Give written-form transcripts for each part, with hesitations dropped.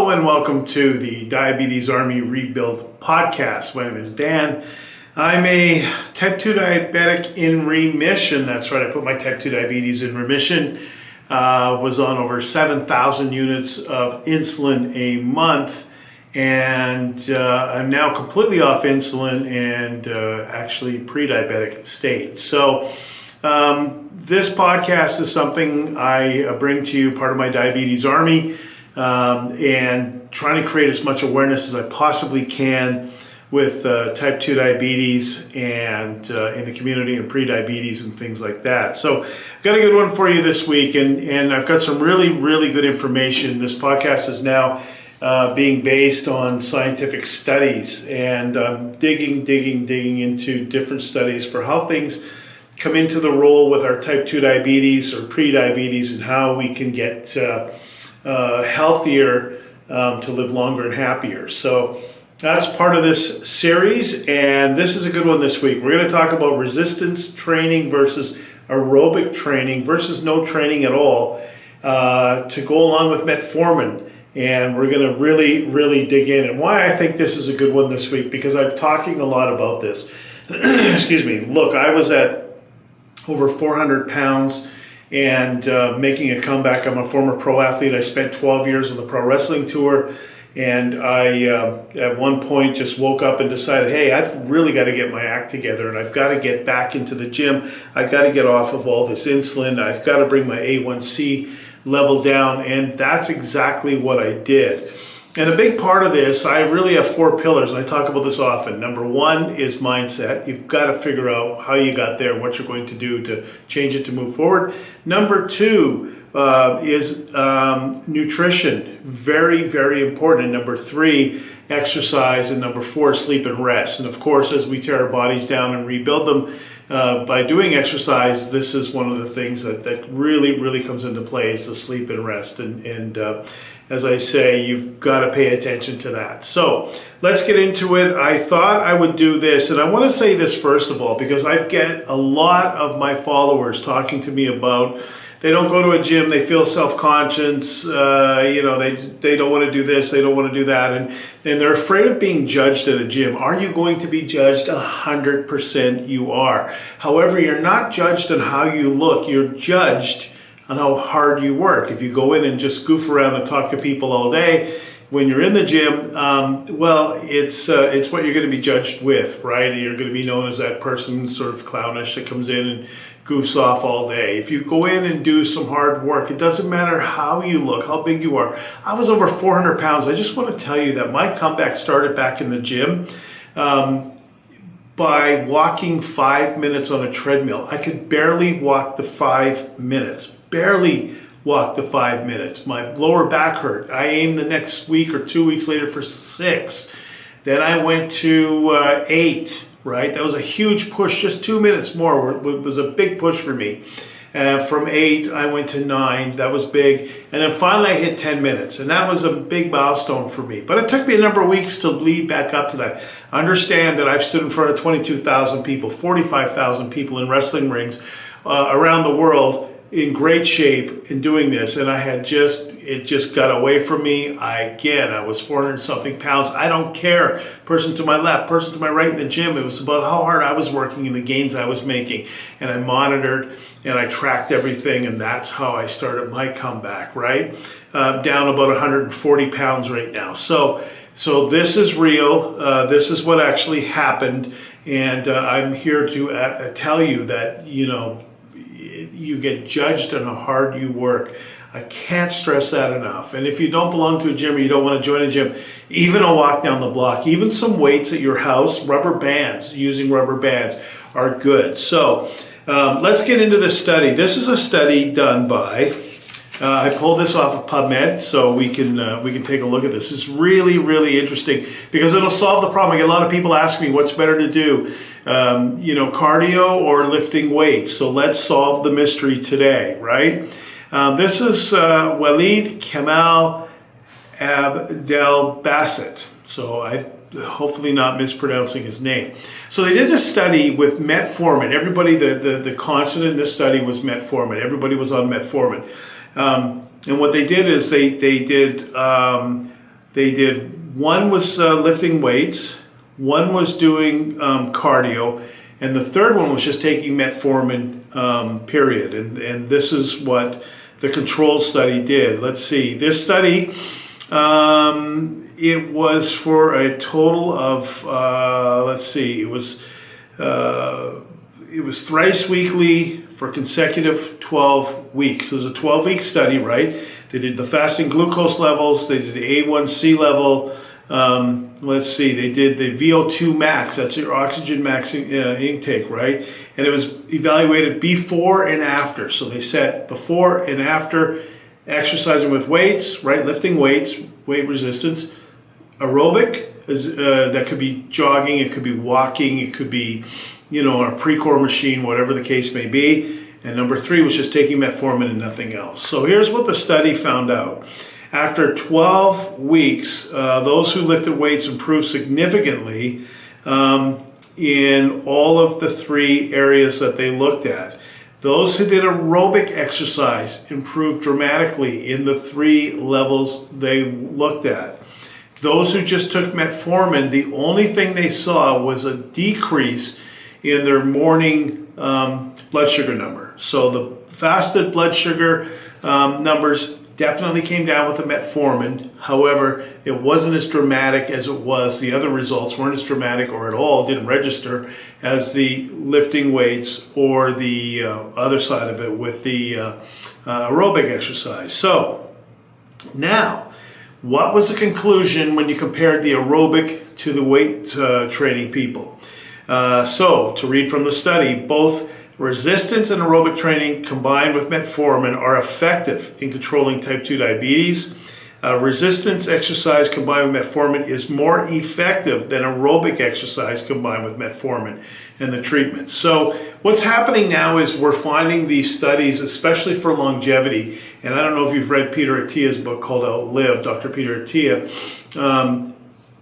Hello and welcome to the Diabetes Army Rebuild podcast. My name is Dan. I'm a type 2 diabetic in remission. That's right, I put my type 2 diabetes in remission. Was on over 7,000 units of insulin a month. And I'm now completely off insulin and actually pre-diabetic state. So this podcast is something I bring to you, part of my Diabetes Army, and trying to create as much awareness as I possibly can with type 2 diabetes and in the community and pre-diabetes and things like that. So I've got a good one for you this week, and I've got some really good information. This podcast is now being based on scientific studies, and I'm digging into different studies for how things come into the role with our type 2 diabetes or pre-diabetes and how we can get healthier to live longer and happier. So that's part of this series, and this is a good one this week. We're going to talk about resistance training versus aerobic training versus no training at all to go along with metformin. And we're going to really dig in. And why I think this is a good one this week, because I'm talking a lot about this. Excuse me. Look, I was at over 400 pounds and making a comeback. I'm a former pro athlete. I spent 12 years on the pro wrestling tour. And I, at one point, just woke up and decided, hey, I've really got to get my act together, and I've got to get back into the gym. I've got to get off of all this insulin. I've got to bring my A1C level down, and that's exactly what I did. And a big part of this, I really have four pillars, and I talk about this often. Number one is mindset. You've got to figure out how you got there, what you're going to do to change it to move forward. Number two is nutrition. Very important. And number three, exercise. And number four, sleep and rest. And of course, as we tear our bodies down and rebuild them, by doing exercise, this is one of the things that really comes into play is the sleep and rest. And as I say, you've got to pay attention to that. So let's get into it. I thought I would do this, and I want to say this first of all, because I get a lot of my followers talking to me about they don't go to a gym, they feel self-conscious, they don't want to do this, they don't want to do that, and they're afraid of being judged at a gym. Are you going to be judged? 100% you are. However, you're not judged on how you look, you're judged on how hard you work. If you go in and just goof around and talk to people all day, when you're in the gym, it's what you're going to be judged with, right? You're going to be known as that person sort of clownish that comes in and goofs off all day. If you go in and do some hard work, it doesn't matter how you look, how big you are. I was over 400 pounds. I just want to tell you that my comeback started back in the gym by walking 5 minutes on a treadmill. I could barely walk the 5 minutes. Barely walk the 5 minutes. My lower back hurt. I aimed the next week or 2 weeks later for 6. Then I went to 8, right? That was a huge push. Just 2 minutes more was a big push for me. From 8, I went to 9. That was big. And then finally I hit 10 minutes. And that was a big milestone for me. But it took me a number of weeks to lead back up to that. Understand that I've stood in front of 22,000 people, 45,000 people in wrestling rings around the world, in great shape in doing this, and it just got away from me. I was 400 something pounds. I don't care. Person to my left, person to my right in the gym. It was about how hard I was working and the gains I was making, and I monitored and I tracked everything, and that's how I started my comeback. Right, down about 140 pounds right now. So this is real. This is what actually happened, and I'm here to tell you that you get judged on how hard you work. I can't stress that enough. And if you don't belong to a gym or you don't want to join a gym, even a walk down the block, even some weights at your house, using rubber bands are good. So let's get into this study. This is a study done by, I pulled this off of PubMed, so we can take a look at this. It's really interesting because it'll solve the problem. I get a lot of people asking me what's better to do, cardio or lifting weights. So let's solve the mystery today, right? This is Walid Kemal Abdelbasset. So I hopefully not mispronouncing his name. So they did a study with metformin. Everybody, the constant in this study was metformin. Everybody was on metformin. And what they did is they did They did, one was lifting weights, one was doing cardio, and the third one was just taking metformin, period. And this is what the control study did. Let's see. This study, it was for a total of, it was thrice weekly for consecutive 12 weeks. It was a 12-week study, right? They did the fasting glucose levels. They did the A1C level. They did the VO2 max. That's your oxygen max intake, right? And it was evaluated before and after. So they set before and after exercising with weights, right? Lifting weights, weight resistance. Aerobic, that could be jogging, it could be walking, it could be, a Precor machine, whatever the case may be. And number 3 was just taking metformin and nothing else. So here's what the study found out. After 12 weeks, those who lifted weights improved significantly in all of the 3 areas that they looked at. Those who did aerobic exercise improved dramatically in the 3 levels they looked at. Those who just took metformin, the only thing they saw was a decrease in their morning blood sugar number. So the fasted blood sugar numbers definitely came down with the metformin. However, it wasn't as dramatic as it was. The other results weren't as dramatic or at all didn't register as the lifting weights or the other side of it with the aerobic exercise. So now, what was the conclusion when you compared the aerobic to the weight training people? So to read from the study, both resistance and aerobic training combined with metformin are effective in controlling type 2 diabetes. Resistance exercise combined with metformin is more effective than aerobic exercise combined with metformin and the treatment. So what's happening now is we're finding these studies, especially for longevity, and I don't know if you've read Peter Attia's book called Outlive, Dr. Peter Attia,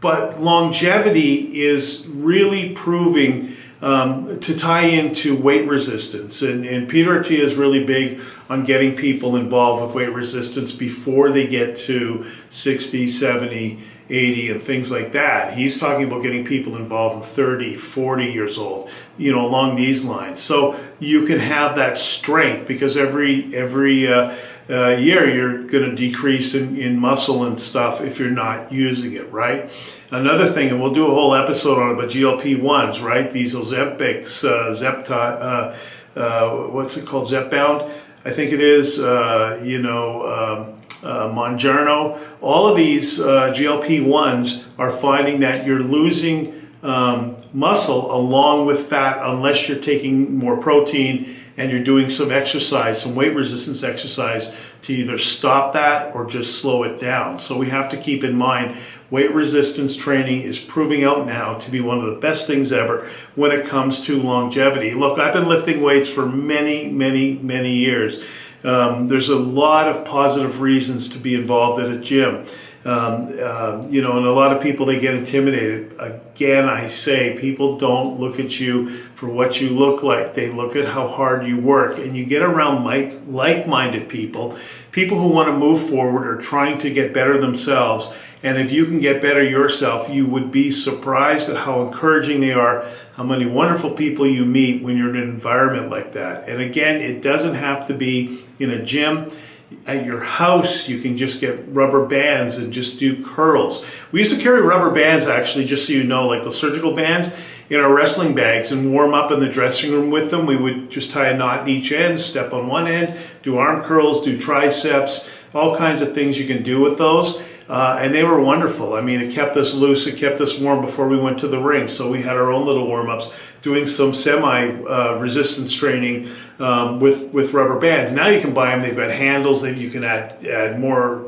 but longevity is really proving to tie into weight resistance. And Peter Attia is really big on getting people involved with weight resistance before they get to 60, 70, 80 and things like that. He's talking about getting people involved in 30, 40 years old, along these lines. So you can have that strength because every year you're going to decrease in muscle and stuff if you're not using it, right? Another thing, and we'll do a whole episode on it, but GLP-1s, right? These Ozempics, what's it called? Zepbound, I think it is, Mounjaro. All of these GLP-1s are finding that you're losing muscle along with fat unless you're taking more protein and you're doing some exercise, some weight resistance exercise to either stop that or just slow it down. So we have to keep in mind weight resistance training is proving out now to be one of the best things ever when it comes to longevity. Look, I've been lifting weights for many, many, many years. There's a lot of positive reasons to be involved at a gym. And a lot of people, they get intimidated. Again, I say people don't look at you for what you look like. They look at how hard you work. And you get around like-minded people who want to move forward or trying to get better themselves. And if you can get better yourself, you would be surprised at how encouraging they are, how many wonderful people you meet when you're in an environment like that. And again, it doesn't have to be in a gym. At your house, you can just get rubber bands and just do curls. We used to carry rubber bands, actually, just so you know, like the surgical bands, in our wrestling bags and warm up in the dressing room with them. We would just tie a knot in each end, step on one end, do arm curls, do triceps, all kinds of things you can do with those. And they were wonderful. I mean, it kept us loose, it kept us warm before we went to the ring. So we had our own little warm-ups, doing some semi-resistance training with rubber bands. Now you can buy them. They've got handles. That you can add more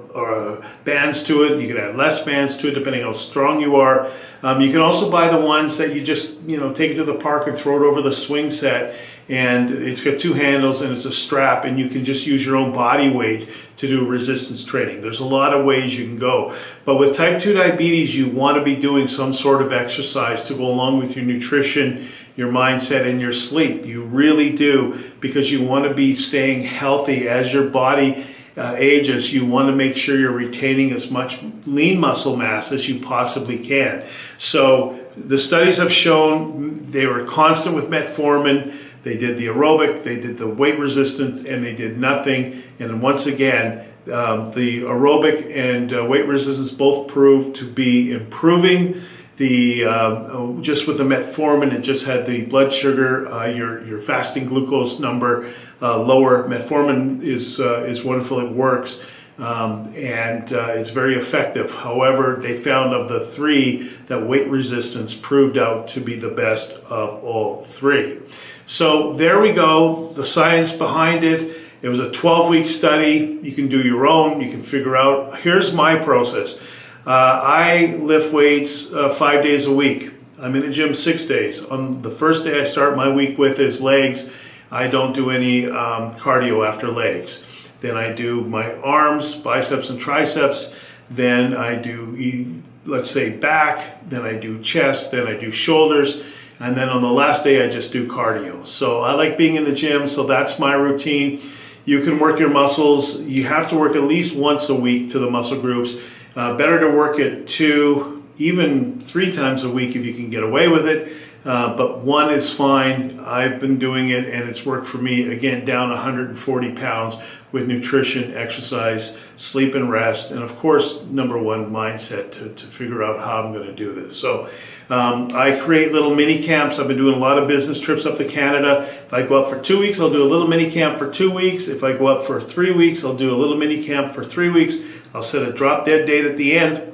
bands to it. You can add less bands to it, depending how strong you are. You can also buy the ones that you just take it to the park and throw it over the swing set. And it's got 2 handles and it's a strap, and you can just use your own body weight to do resistance training. There's a lot of ways you can go. But with type 2 diabetes, you want to be doing some sort of exercise to go along with your nutrition, your mindset, and your sleep. You really do, because you want to be staying healthy as your body ages, you want to make sure you're retaining as much lean muscle mass as you possibly can. So the studies have shown they were constant with metformin. They did the aerobic, they did the weight resistance, and they did nothing. And once again, the aerobic and weight resistance both proved to be improving. Just with the metformin, it just had the blood sugar, your fasting glucose number lower. Metformin is wonderful; it works, and it's very effective. However, they found of the three that weight resistance proved out to be the best of all three. So there we go. The science behind it. It was a 12-week study. You can do your own. You can figure out. Here's my process. I lift weights 5 days a week. I'm in the gym 6 days. On the first day I start my week with is legs. I don't do any cardio after legs. Then I do my arms, biceps and triceps. Then I do, let's say, back. Then I do chest. Then I do shoulders. And then on the last day I just do cardio. So I like being in the gym, so that's my routine. You can work your muscles. You have to work at least once a week to the muscle groups. Better to work it 2, even 3 times a week if you can get away with it. But 1 is fine. I've been doing it and it's worked for me. Again, down 140 pounds with nutrition, exercise, sleep and rest. And of course, number 1, mindset to figure out how I'm going to do this. So I create little mini camps. I've been doing a lot of business trips up to Canada. If I go up for 2 weeks, I'll do a little mini camp for 2 weeks. If I go up for 3 weeks, I'll do a little mini camp for 3 weeks. I'll set a drop dead date at the end,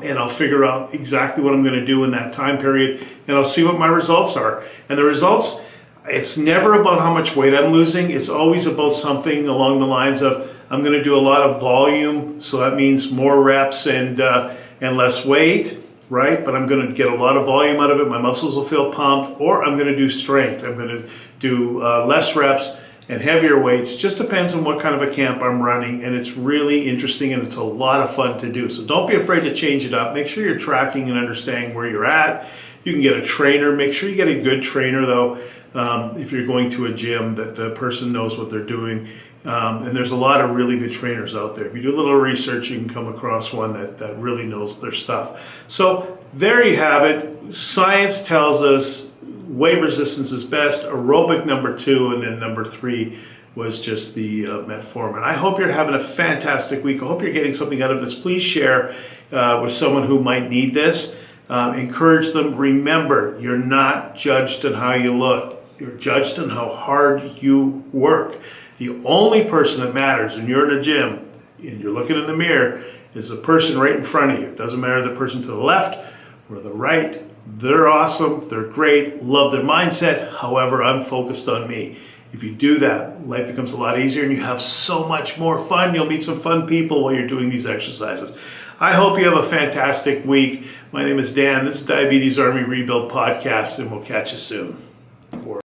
and I'll figure out exactly what I'm going to do in that time period, and I'll see what my results are. And the results, it's never about how much weight I'm losing. It's always about something along the lines of I'm going to do a lot of volume, so that means more reps and less weight, right? But I'm going to get a lot of volume out of it. My muscles will feel pumped, or I'm going to do strength. I'm going to do less reps and heavier weights. Just depends on what kind of a camp I'm running, and it's really interesting and it's a lot of fun to do. So don't be afraid to change it up. Make sure you're tracking and understanding where you're at. You can get a trainer. Make sure you get a good trainer though. If you're going to a gym, that the person knows what they're doing. And there's a lot of really good trainers out there. If you do a little research, you can come across one that really knows their stuff. So there you have it. Science tells us weight resistance is best, aerobic number 2, and then number 3 was just the metformin. I hope you're having a fantastic week. I hope you're getting something out of this. Please share with someone who might need this. Encourage them. Remember, you're not judged on how you look. You're judged on how hard you work. The only person that matters when you're in a gym and you're looking in the mirror is the person right in front of you. It doesn't matter the person to the left or the right. They're awesome. They're great. Love their mindset. However, I'm focused on me. If you do that, life becomes a lot easier and you have so much more fun. You'll meet some fun people while you're doing these exercises. I hope you have a fantastic week. My name is Dan. This is Diabetes Army Rebuild Podcast, and we'll catch you soon.